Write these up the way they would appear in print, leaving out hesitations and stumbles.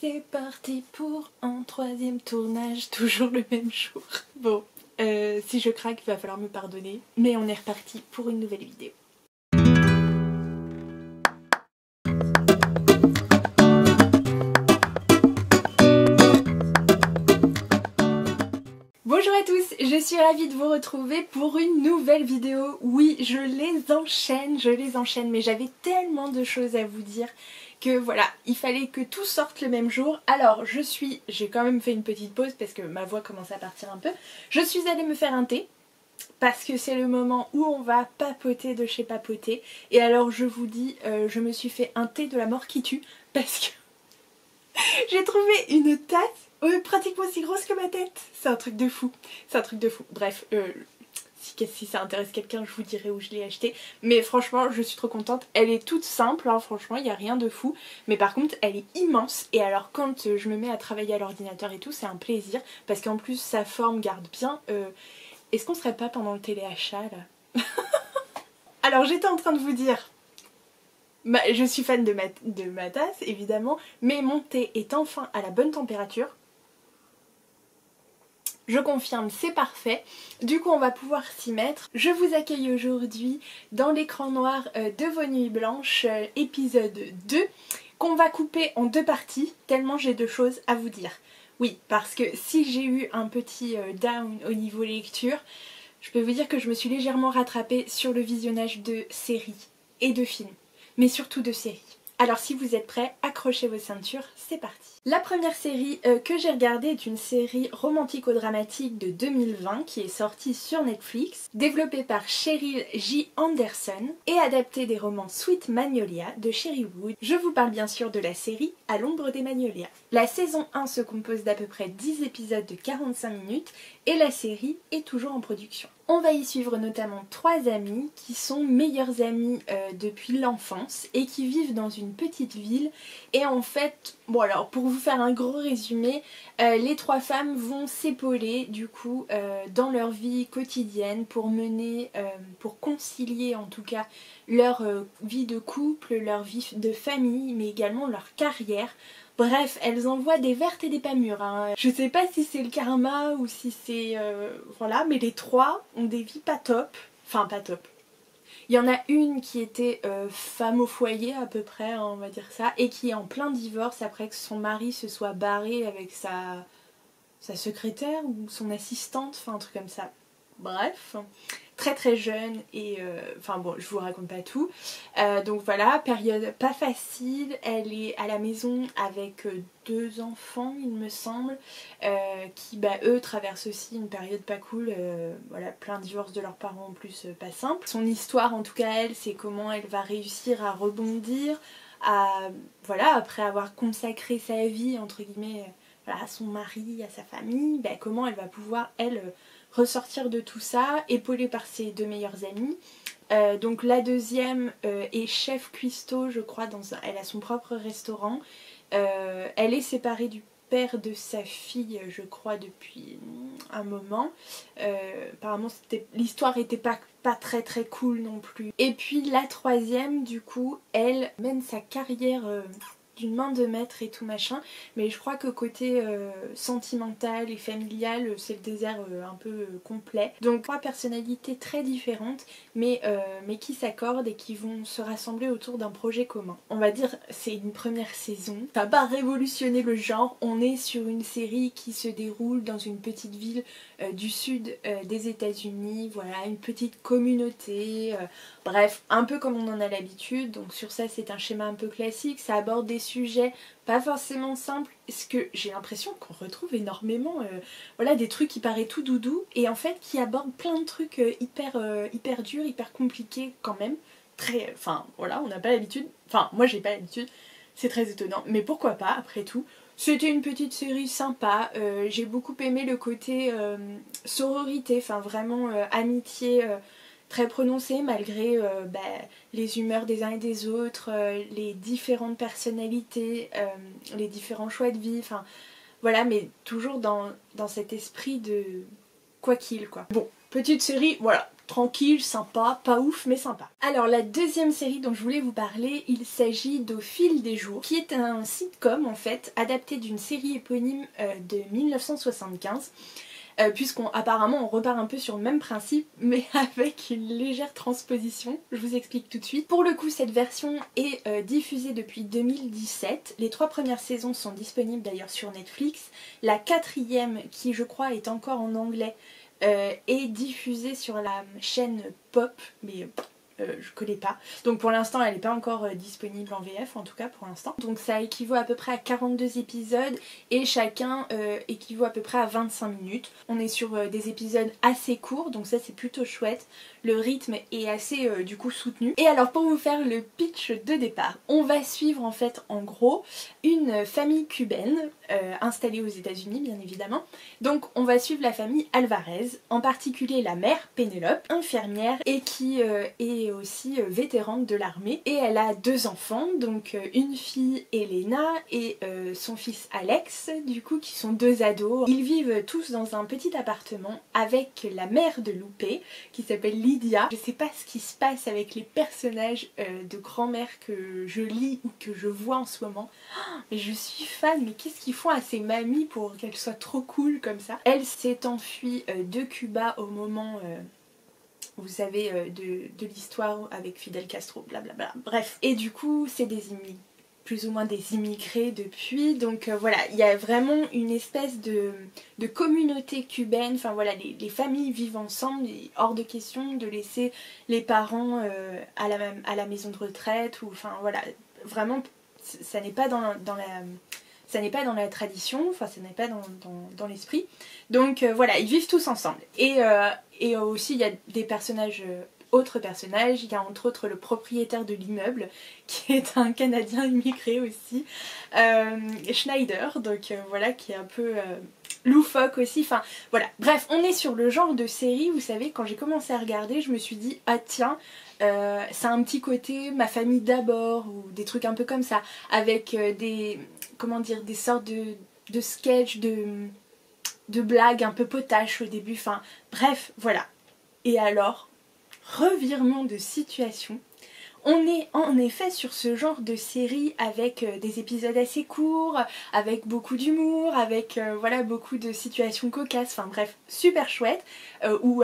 c'est parti pour un troisième tournage, toujours le même jour. Bon, si je craque, il va falloir me pardonner, mais on est reparti pour une nouvelle vidéo. Bonjour à tous, je suis ravie de vous retrouver pour une nouvelle vidéo. Oui, je les enchaîne, mais j'avais tellement de choses à vous dire que voilà, il fallait que tout sorte le même jour. Alors j'ai quand même fait une petite pause parce que ma voix commence à partir un peu. Je suis allée me faire un thé parce que c'est le moment où on va papoter de chez papoter. Et alors je vous dis, je me suis fait un thé de la mort qui tue parce que j'ai trouvé une tasse pratiquement aussi grosse que ma tête. C'est un truc de fou. C'est un truc de fou. Bref, si ça intéresse quelqu'un, je vous dirai où je l'ai acheté. Mais franchement, je suis trop contente. Elle est toute simple, hein, franchement, il n'y a rien de fou. Mais par contre, elle est immense. Et alors, quand je me mets à travailler à l'ordinateur et tout, c'est un plaisir. Parce qu'en plus, sa forme garde bien. Est-ce qu'on serait pas pendant le téléachat, là? Alors, j'étais en train de vous dire... je suis fan de ma tasse, évidemment. Mais mon thé est enfin à la bonne température. Je confirme, c'est parfait. Du coup, on va pouvoir s'y mettre. Je vous accueille aujourd'hui dans l'écran noir de Vos Nuits Blanches, épisode 2, qu'on va couper en deux parties, tellement j'ai deux choses à vous dire. Oui, parce que si j'ai eu un petit down au niveau lecture, je peux vous dire que je me suis légèrement rattrapée sur le visionnage de séries et de films, mais surtout de séries. Alors si vous êtes prêts, accrochez vos ceintures, c'est parti. La première série que j'ai regardée est une série romantico-dramatique de 2020 qui est sortie sur Netflix, développée par Cheryl J. Anderson et adaptée des romans Sweet Magnolia de Cherry Wood. Je vous parle bien sûr de la série À l'ombre des magnolias. La saison 1 se compose d'à peu près 10 épisodes de 45 minutes et la série est toujours en production. On va y suivre notamment 3 amis qui sont meilleurs amis depuis l'enfance et qui vivent dans une petite ville. Et en fait, bon alors pour vous faire un gros résumé, les 3 femmes vont s'épauler du coup dans leur vie quotidienne pour mener, pour concilier en tout cas leur vie de couple, leur vie de famille, mais également leur carrière. Bref, elles envoient des vertes et des pas mûres. Hein. Je sais pas si c'est le karma ou si c'est... voilà, mais les 3 ont des vies pas top. Enfin, pas top. Il y en a une qui était femme au foyer à peu près, hein, on va dire ça, et qui est en plein divorce après que son mari se soit barré avec sa secrétaire ou son assistante, enfin un truc comme ça. Bref, très très jeune et enfin bon, je vous raconte pas tout. Donc voilà, période pas facile, elle est à la maison avec 2 enfants il me semble, qui eux traversent aussi une période pas cool, voilà, plein de divorces de leurs parents en plus, pas simple. Son histoire en tout cas elle, c'est comment elle va réussir à rebondir, voilà, après avoir consacré sa vie entre guillemets, voilà, à son mari, à sa famille, comment elle va pouvoir elle ressortir de tout ça, épaulée par ses 2 meilleures amies. Donc la deuxième est chef cuistot je crois, elle a son propre restaurant. Elle est séparée du père de sa fille je crois depuis un moment. Apparemment l'histoire était pas très très cool non plus. Et puis la troisième du coup elle mène sa carrière d'une main de maître et tout machin, mais je crois que côté sentimental et familial c'est le désert un peu complet. Donc 3 personnalités très différentes mais qui s'accordent et qui vont se rassembler autour d'un projet commun. On va dire c'est une première saison, ça va pas révolutionner le genre, on est sur une série qui se déroule dans une petite ville du sud des États-Unis, voilà, une petite communauté, bref, un peu comme on en a l'habitude, donc sur ça c'est un schéma un peu classique, ça aborde des sujets pas forcément simples, ce que j'ai l'impression qu'on retrouve énormément, voilà, des trucs qui paraissent tout doudou et en fait qui abordent plein de trucs hyper durs, hyper compliqués quand même, très, enfin voilà, on n'a pas l'habitude, enfin moi j'ai pas l'habitude, c'est très étonnant, mais pourquoi pas après tout. C'était une petite série sympa, j'ai beaucoup aimé le côté sororité, enfin vraiment amitié très prononcée malgré les humeurs des uns et des autres, les différentes personnalités, les différents choix de vie, enfin voilà, mais toujours dans cet esprit de quoi qu'il quoi. Bon, Petite série, voilà, tranquille, sympa, pas ouf mais sympa. Alors la deuxième série dont je voulais vous parler, il s'agit d'Au fil des jours, qui est un sitcom en fait, adapté d'une série éponyme de 1975. Puisqu'on apparemment on repart un peu sur le même principe mais avec une légère transposition, je vous explique tout de suite. Pour le coup cette version est diffusée depuis 2017, les 3 premières saisons sont disponibles d'ailleurs sur Netflix, la 4e qui je crois est encore en anglais est diffusée sur la chaîne Pop, mais je connais pas. Donc pour l'instant elle n'est pas encore disponible en VF, en tout cas pour l'instant. Donc ça équivaut à peu près à 42 épisodes et chacun équivaut à peu près à 25 minutes. On est sur des épisodes assez courts, donc ça c'est plutôt chouette. Le rythme est assez du coup soutenu. Et alors pour vous faire le pitch de départ, on va suivre en fait en gros une famille cubaine installée aux États-Unis bien évidemment. Donc on va suivre la famille Alvarez, en particulier la mère Pénélope, infirmière et qui est aussi vétérante de l'armée. Et elle a 2 enfants, donc une fille Elena et son fils Alex, du coup qui sont 2 ados. Ils vivent tous dans un petit appartement avec la mère de Loupé qui s'appelle Lydia. Je sais pas ce qui se passe avec les personnages de grand-mère que je lis ou que je vois en ce moment. Mais je suis fan, mais qu'est-ce qu'ils font à ces mamies pour qu'elles soient trop cool comme ça. Elle s'est enfuie de Cuba au moment... vous savez, de l'histoire avec Fidel Castro, blablabla. Bref. Et du coup, c'est plus ou moins des immigrés depuis. Donc voilà, il y a vraiment une espèce de communauté cubaine. Enfin voilà, les familles vivent ensemble. Il est hors de question de laisser les parents à la maison de retraite. Ou enfin voilà, vraiment, ça n'est pas dans la tradition, enfin ça n'est pas dans l'esprit. Donc voilà, ils vivent tous ensemble. Et aussi il y a des personnages, autres personnages, il y a entre autres le propriétaire de l'immeuble, qui est un Canadien immigré aussi, Schneider, donc voilà, qui est un peu loufoque aussi, enfin voilà. Bref, on est sur le genre de série, vous savez, quand j'ai commencé à regarder, je me suis dit, ah tiens, ça a un petit côté Ma famille d'abord, ou des trucs un peu comme ça, avec des sortes de sketchs, de blagues un peu potaches au début, enfin bref, voilà. Et alors, revirement de situation, on est en effet sur ce genre de série avec des épisodes assez courts, avec beaucoup d'humour, avec voilà, beaucoup de situations cocasses, enfin bref, super chouette, où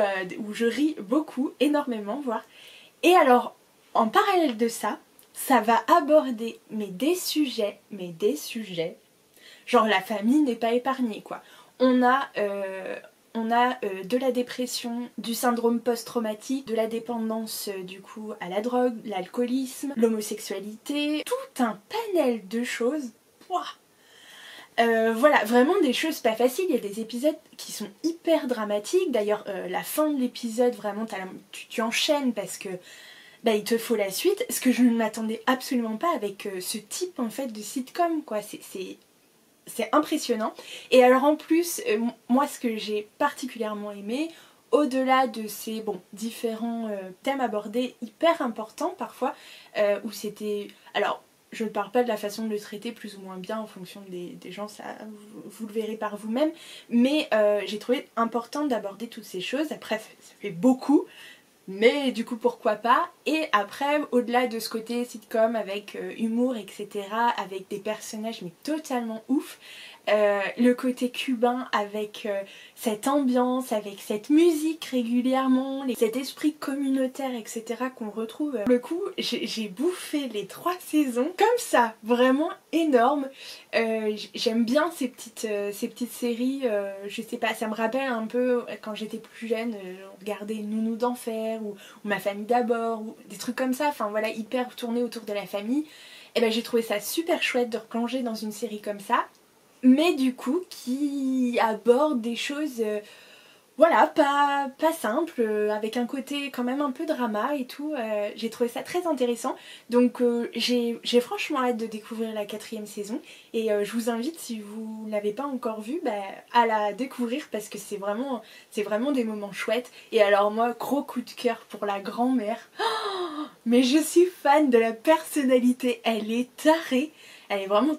je ris beaucoup, énormément voire. Et alors, en parallèle de ça, ça va aborder des sujets, genre la famille n'est pas épargnée quoi. On a de la dépression, du syndrome post-traumatique, de la dépendance du coup à la drogue, l'alcoolisme, l'homosexualité, tout un panel de choses. Voilà, vraiment des choses pas faciles. Il y a des épisodes qui sont hyper dramatiques. D'ailleurs, la fin de l'épisode, vraiment, tu enchaînes parce que il te faut la suite. Ce que je ne m'attendais absolument pas avec ce type en fait de sitcom, quoi. C'est impressionnant. Et alors en plus, moi ce que j'ai particulièrement aimé, au-delà de ces différents thèmes abordés hyper importants parfois, où c'était... Alors, je ne parle pas de la façon de le traiter plus ou moins bien en fonction des gens, ça vous le verrez par vous-même, mais j'ai trouvé important d'aborder toutes ces choses. Après, ça fait beaucoup, mais du coup pourquoi pas. Et après, au-delà de ce côté sitcom avec humour etc, avec des personnages mais totalement ouf, le côté cubain avec cette ambiance, avec cette musique régulièrement, cet esprit communautaire etc qu'on retrouve. Pour le coup, j'ai bouffé les 3 saisons comme ça, vraiment énorme. J'aime bien ces petites séries, je sais pas, ça me rappelle un peu quand j'étais plus jeune, on regardait Nounou d'enfer ou Ma famille d'abord, ou des trucs comme ça, enfin voilà, hyper tournés autour de la famille. Et ben j'ai trouvé ça super chouette de replonger dans une série comme ça, mais du coup qui aborde des choses voilà, pas simple, avec un côté quand même un peu drama et tout. J'ai trouvé ça très intéressant, donc j'ai franchement hâte de découvrir la 4e saison, et je vous invite, si vous ne l'avez pas encore vue, à la découvrir parce que c'est vraiment des moments chouettes. Et alors moi, gros coup de cœur pour la grand-mère. Oh, mais je suis fan de la personnalité, elle est tarée, elle est vraiment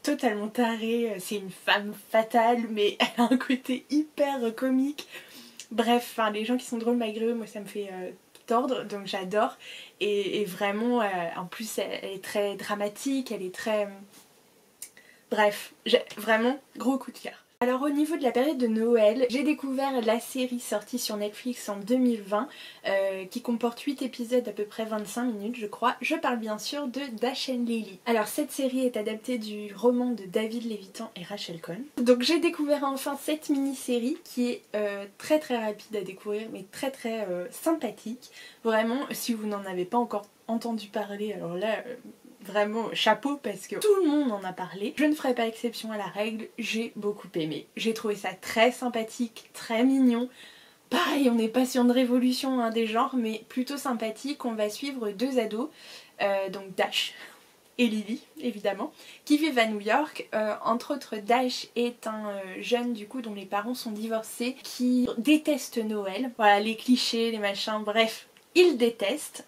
totalement tarée, c'est une femme fatale mais elle a un côté hyper comique. Bref, enfin, les gens qui sont drôles malgré eux, moi ça me fait tordre, donc j'adore. Et vraiment, en plus elle est très dramatique, elle est très... Bref, j'ai vraiment gros coup de cœur. Alors au niveau de la période de Noël, j'ai découvert la série sortie sur Netflix en 2020 qui comporte 8 épisodes d'à peu près 25 minutes je crois. Je parle bien sûr de Dash and Lily. Alors cette série est adaptée du roman de David Levitan et Rachel Cohn. Donc j'ai découvert enfin cette mini-série qui est très rapide à découvrir mais très sympathique. Vraiment, si vous n'en avez pas encore entendu parler, alors là... Vraiment chapeau parce que tout le monde en a parlé. Je ne ferai pas exception à la règle, j'ai beaucoup aimé. J'ai trouvé ça très sympathique, très mignon. Pareil, on n'est pas sur une révolution hein, des genres, mais plutôt sympathique. On va suivre deux ados, donc Dash et Lily évidemment, qui vivent à New York. Entre autres, Dash est un jeune du coup dont les parents sont divorcés, qui déteste Noël. Voilà, les clichés, les machins, bref. Il déteste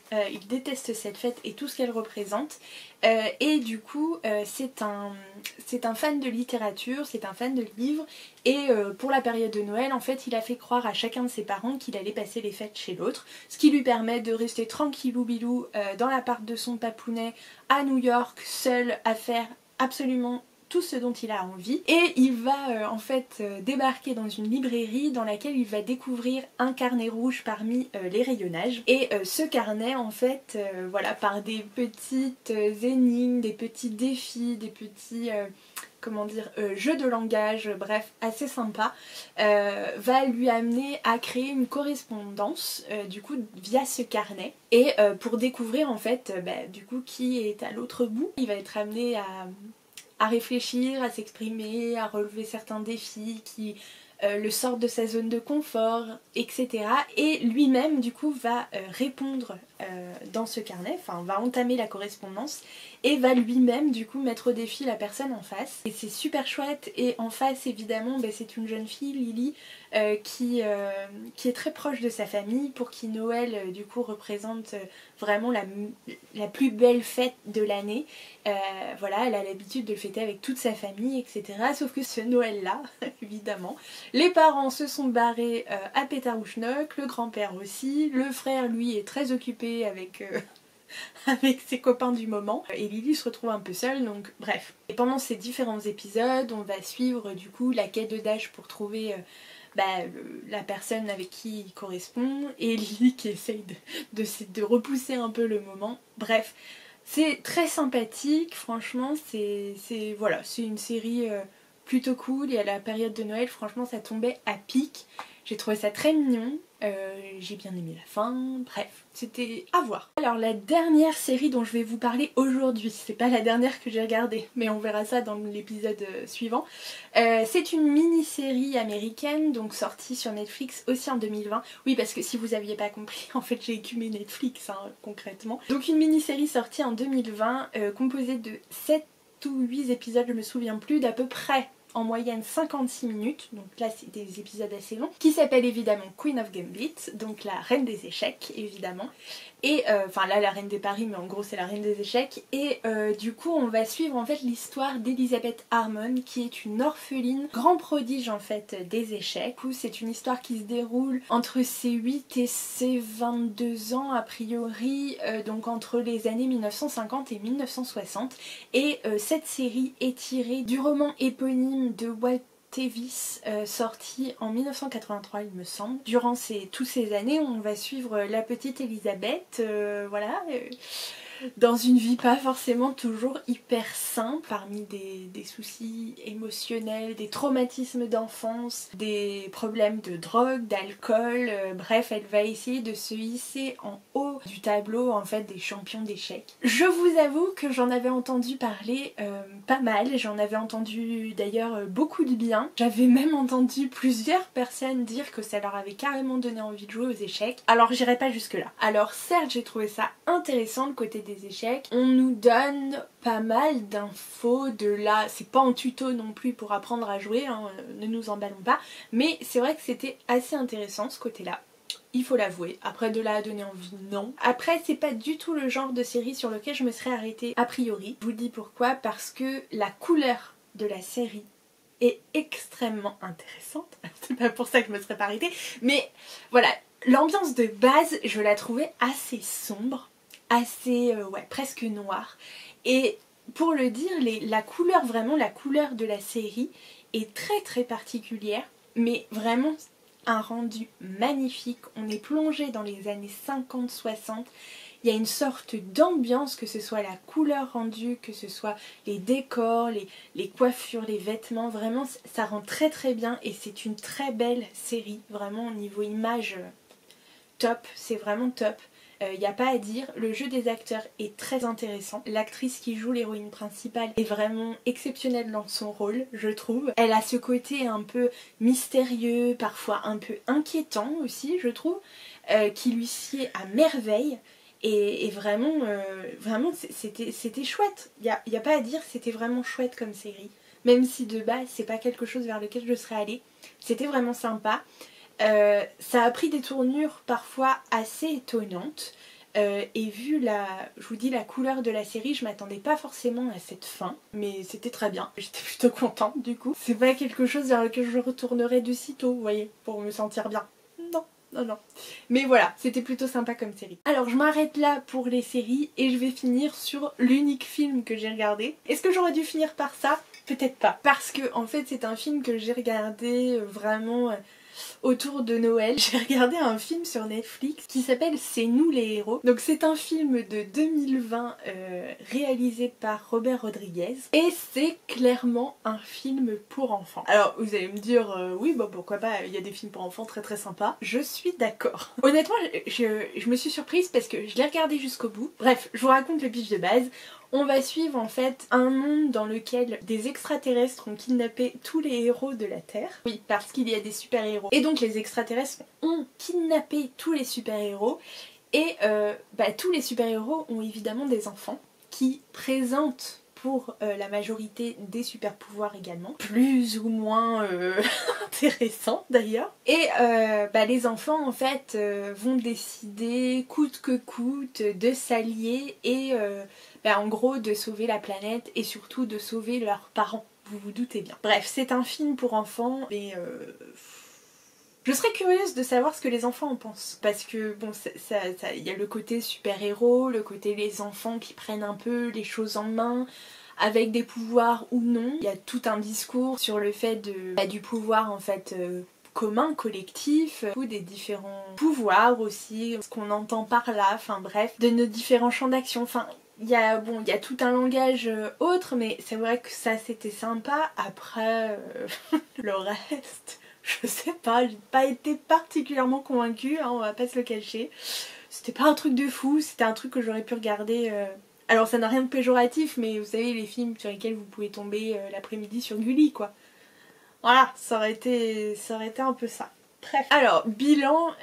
cette fête et tout ce qu'elle représente et du coup c'est un fan de littérature, c'est un fan de livres et pour la période de Noël en fait il a fait croire à chacun de ses parents qu'il allait passer les fêtes chez l'autre, ce qui lui permet de rester tranquillou bilou dans l'appart de son papounet à New York, seul à faire absolument tout ce dont il a envie et il va en fait débarquer dans une librairie dans laquelle il va découvrir un carnet rouge parmi les rayonnages et ce carnet en fait voilà par des petites énigmes, des petits défis, des petits comment dire, jeux de langage, bref, assez sympa, va lui amener à créer une correspondance du coup via ce carnet et pour découvrir en fait du coup qui est à l'autre bout. Il va être amené à réfléchir, à s'exprimer, à relever certains défis qui le sortent de sa zone de confort, etc. Et lui-même du coup va répondre dans ce carnet, enfin va entamer la correspondance et va lui-même du coup mettre au défi la personne en face. Et c'est super chouette et en face évidemment c'est une jeune fille, Lily, qui est très proche de sa famille, pour qui Noël du coup représente vraiment la plus belle fête de l'année. Voilà, elle a l'habitude de le fêter avec toute sa famille, etc. Sauf que ce Noël-là, évidemment, les parents se sont barrés à Pétarouchnock, le grand-père aussi, le frère lui est très occupé avec... avec ses copains du moment et Lily se retrouve un peu seule, donc bref. Et pendant ces différents épisodes on va suivre du coup la quête de Dash pour trouver la personne avec qui il correspond et Lily qui essaye de repousser un peu le moment. Bref, c'est très sympathique, franchement c'est voilà, c'est une série plutôt cool et à la période de Noël franchement ça tombait à pic. J'ai trouvé ça très mignon, j'ai bien aimé la fin, bref, c'était à voir. Alors la dernière série dont je vais vous parler aujourd'hui, c'est pas la dernière que j'ai regardée, mais on verra ça dans l'épisode suivant. C'est une mini-série américaine, donc sortie sur Netflix aussi en 2020. Oui, parce que si vous aviez pas compris, en fait j'ai écumé Netflix, hein, concrètement. Donc une mini-série sortie en 2020, composée de 7 ou 8 épisodes, je me souviens plus, d'à peu près en moyenne 56 minutes, donc là c'est des épisodes assez longs, qui s'appelle évidemment Queen of Gambit, donc la reine des échecs évidemment, et enfin là la reine des paris mais en gros c'est la reine des échecs, et du coup on va suivre en fait l'histoire d'Elizabeth Harmon qui est une orpheline, grand prodige en fait des échecs. Du coup c'est une histoire qui se déroule entre ses 8 et ses 22 ans a priori, donc entre les années 1950 et 1960, et cette série est tirée du roman éponyme de Walt Tevis, sorti en 1983 il me semble. Durant toutes ces années on va suivre la petite Elisabeth, voilà, dans une vie pas forcément toujours hyper simple, parmi des soucis émotionnels, des traumatismes d'enfance, des problèmes de drogue, d'alcool, bref elle va essayer de se hisser en haut du tableau en fait des champions d'échecs. Je vous avoue que j'en avais entendu parler pas mal, j'en avais entendu d'ailleurs beaucoup de bien, j'avais même entendu plusieurs personnes dire que ça leur avait carrément donné envie de jouer aux échecs, alors j'irai pas jusque là. Alors certes j'ai trouvé ça intéressant le côté des échecs, on nous donne pas mal d'infos de là, c'est pas en tuto non plus pour apprendre à jouer, hein, ne nous emballons pas, mais c'est vrai que c'était assez intéressant ce côté là. Il faut l'avouer, après de là à donner envie, non. Après c'est pas du tout le genre de série sur lequel je me serais arrêtée a priori. Je vous dis pourquoi, parce que la couleur de la série est extrêmement intéressante. C'est pas pour ça que je me serais pas arrêtée, mais voilà, l'ambiance de base, je la trouvais assez sombre, assez, ouais, presque noire. Et pour le dire, la couleur, vraiment la couleur de la série est très très particulière, mais vraiment un rendu magnifique. On est plongé dans les années 50-60. Il y a une sorte d'ambiance, que ce soit la couleur rendue, que ce soit les décors, les coiffures, les vêtements. Vraiment, ça rend très très bien et c'est une très belle série. Vraiment, au niveau image, top. C'est vraiment top. Il n'y a pas à dire, le jeu des acteurs est très intéressant. L'actrice qui joue l'héroïne principale est vraiment exceptionnelle dans son rôle, je trouve. Elle a ce côté un peu mystérieux, parfois un peu inquiétant aussi, je trouve, qui lui sied à merveille. Et vraiment, vraiment c'était chouette. Il y a pas à dire, c'était vraiment chouette comme série. Même si de base, c'est pas quelque chose vers lequel je serais allée. C'était vraiment sympa. Ça a pris des tournures parfois assez étonnantes et vu je vous dis, la couleur de la série, je m'attendais pas forcément à cette fin, mais c'était très bien, j'étais plutôt contente du coup. C'est pas quelque chose vers lequel je retournerai de sitôt, vous voyez, pour me sentir bien. Non. Non, non. Mais voilà, c'était plutôt sympa comme série. Alors je m'arrête là pour les séries et je vais finir sur l'unique film que j'ai regardé. Est-ce que j'aurais dû finir par ça? Peut-être pas. Parce que en fait c'est un film que j'ai regardé vraiment autour de Noël. J'ai regardé un film sur Netflix qui s'appelle C'est nous les héros. Donc c'est un film de 2020 réalisé par Robert Rodriguez et c'est clairement un film pour enfants. Alors vous allez me dire oui bah pourquoi pas, il y a des films pour enfants très très sympas. Je suis d'accord. Honnêtement je me suis surprise parce que je l'ai regardé jusqu'au bout. Bref, je vous raconte le pitch de base. On va suivre en fait un monde dans lequel des extraterrestres ont kidnappé tous les héros de la Terre. Oui, parce qu'il y a des super-héros. Et donc les extraterrestres ont kidnappé tous les super-héros. Et tous les super-héros ont évidemment des enfants qui présentent pour la majorité des super-pouvoirs également. Plus ou moins intéressant d'ailleurs. Et les enfants en fait vont décider coûte que coûte de s'allier et en gros de sauver la planète et surtout de sauver leurs parents. Vous vous doutez bien. Bref, c'est un film pour enfants mais je serais curieuse de savoir ce que les enfants en pensent. Parce que bon, y a le côté super-héros, le côté les enfants qui prennent un peu les choses en main, avec des pouvoirs ou non. Il y a tout un discours sur le fait du pouvoir en fait commun, collectif, ou des différents pouvoirs aussi, ce qu'on entend par là, enfin bref, de nos différents champs d'action. Enfin, il y a tout un langage autre, mais c'est vrai que ça c'était sympa. Après, le reste... Je sais pas, j'ai pas été particulièrement convaincue, hein, on va pas se le cacher. C'était pas un truc de fou, c'était un truc que j'aurais pu regarder... Alors ça n'a rien de péjoratif, mais vous savez les films sur lesquels vous pouvez tomber l'après-midi sur Gulli quoi. Voilà, ça aurait été un peu ça. Bref. Alors, bilan,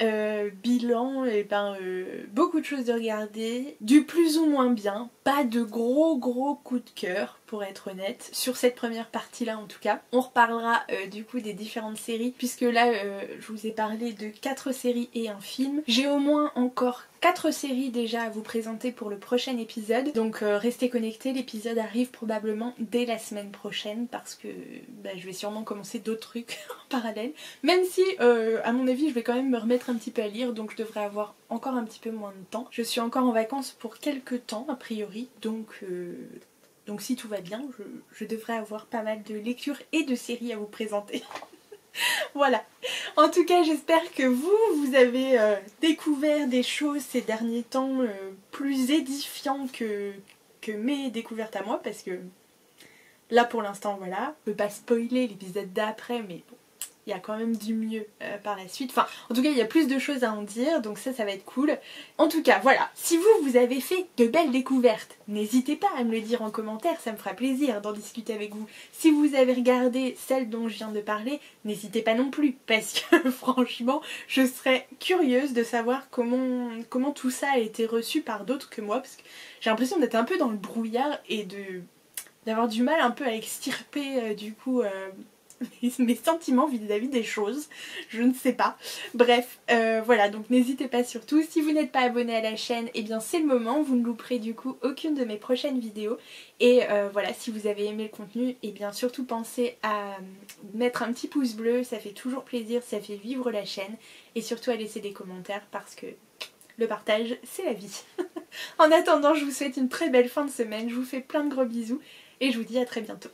beaucoup de choses de regarder, du plus ou moins bien, pas de gros coups de cœur pour être honnête, sur cette première partie là en tout cas. On reparlera du coup des différentes séries, puisque là je vous ai parlé de 4 séries et un film. J'ai au moins encore 4 séries déjà à vous présenter pour le prochain épisode, donc restez connectés, l'épisode arrive probablement dès la semaine prochaine parce que je vais sûrement commencer d'autres trucs en parallèle, même si à mon avis je vais quand même me remettre un petit peu à lire, donc je devrais avoir encore un petit peu moins de temps. Je suis encore en vacances pour quelques temps a priori, donc si tout va bien, je devrais avoir pas mal de lectures et de séries à vous présenter. Voilà. En tout cas, j'espère que vous avez découvert des choses ces derniers temps plus édifiantes que mes découvertes à moi, parce que là pour l'instant, voilà. Je peux pas spoiler l'épisode d'après, mais bon, il y a quand même du mieux par la suite. Enfin, en tout cas, il y a plus de choses à en dire, donc ça va être cool. En tout cas, voilà. Si vous avez fait de belles découvertes, n'hésitez pas à me le dire en commentaire, ça me fera plaisir d'en discuter avec vous. Si vous avez regardé celle dont je viens de parler, n'hésitez pas non plus, parce que franchement, je serais curieuse de savoir comment tout ça a été reçu par d'autres que moi, parce que j'ai l'impression d'être un peu dans le brouillard et d'avoir du mal un peu à extirper du coup... mes sentiments vis-à-vis des choses, je ne sais pas. Bref, voilà, donc n'hésitez pas surtout. Si vous n'êtes pas abonné à la chaîne, eh bien c'est le moment, vous ne louperez du coup aucune de mes prochaines vidéos. Et voilà, si vous avez aimé le contenu, eh bien surtout pensez à mettre un petit pouce bleu, ça fait toujours plaisir, ça fait vivre la chaîne. Et surtout à laisser des commentaires parce que le partage, c'est la vie. En attendant, je vous souhaite une très belle fin de semaine, je vous fais plein de gros bisous et je vous dis à très bientôt.